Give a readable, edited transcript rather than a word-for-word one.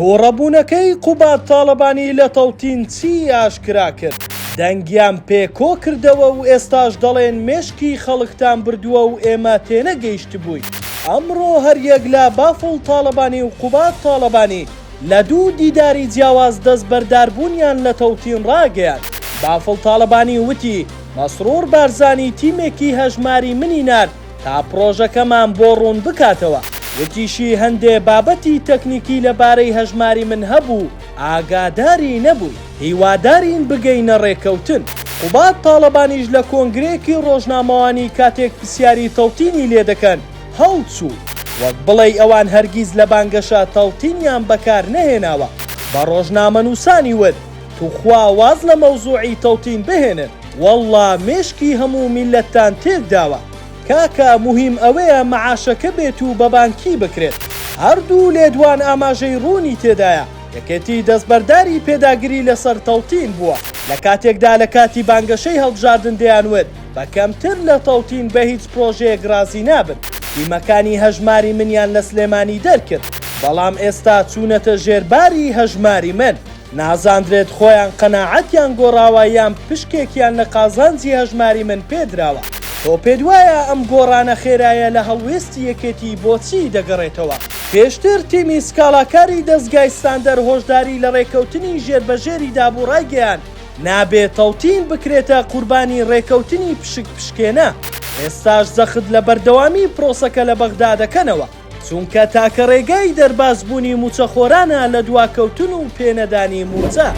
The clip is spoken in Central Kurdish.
تووڕەبوونەکەی قوبات تاڵەبانی لە تەوتین چی ئاشکرا کرد؟ دەنگیان پێکۆ کردەوە و ئێستاش دەڵێن مێشکی خەڵکتان بردووە و ئێمە تێنەگەیشت بووین. ئەمڕۆ هەریەک لە بافڵ تاڵەبانی و قوبات تاڵەبانی لە دوو دیداری جیاواز دەست بەرداربوونیان لە تەوتین ڕاگەیان. بافڵ تاڵەبانی وتی مەسرور بارزانی تیمێکی هەژماری منی نرد تا پرۆژەکەمان بۆ ڕوون بکاتەوە. وتیشی هەندێ بابەتی تەکنیکی لەبارەی هەژماری من هەبوو ئاگاداری نەبووی، هیوادارین بگەینە ڕێکەوتن. قوبات تاڵەبانیش لە کۆنگرێکی ڕۆژنامەوانی کاتێک پرسیاری تەوتینی لێ دەکەن هەڵچوو، وەک بڵێ ئەوان هەرگیز لە بانگەشە تەوتینیان بەکار نەهێناوە. بە ڕۆژنامەنووسانی ود توخوا واز لە مەوزوعی تەوتین بهێنن، وەڵڵا مێشکی هەموو میلەتتان تێکداوە. کاکە مهم ئەوەیە مەعاشەکە بێت و بە بانکی بکرێت. هەردوو لێدوان ئاماژەی ڕوونی تێدایە. یەکێتی دەستبەرداری پێداگیری لەسەر تەوتین بووە. لە کاتێکدا لە کاتی بانگەشەی هەڵبژاردن دەیانوێت بە کەمتر لە تەوتین بە هیچ پرۆژەیەک رازی نابن. تیمەکانی هەژماری منیان لە سلێمانی دەرکرد، بەڵام ئێستا چوونەتە ژێرباری هەژماری من. نازاندرێت خۆیان قەناعەتیان گۆڕاوە یان پشکێکیان لە قازانجی هەژماری من پێدراوە. تۆ پێت وایە ئەم گۆڕانە خێرایە لە هەڵوێستی یەکێتی بۆچی دەگەڕێتەوە؟ پێشتر تیمی سکاڵاکاری دەستگای ستاندەر هۆشداری لە ڕێکەوتنی ژێربەژێری دابووڕای گەیاند نابێت تەوتین بکرێتە قوربانی ڕێکەوتنی پشک پشکێنە. ئێستاش زەخت لە بەردەوامی پرۆسەکە لە بەغدا دەکەنەوە، چونکە تاکە ڕێگای دەربازبوونی موچەخۆرانە لە دواکەوتن و پێنەدانی موچە.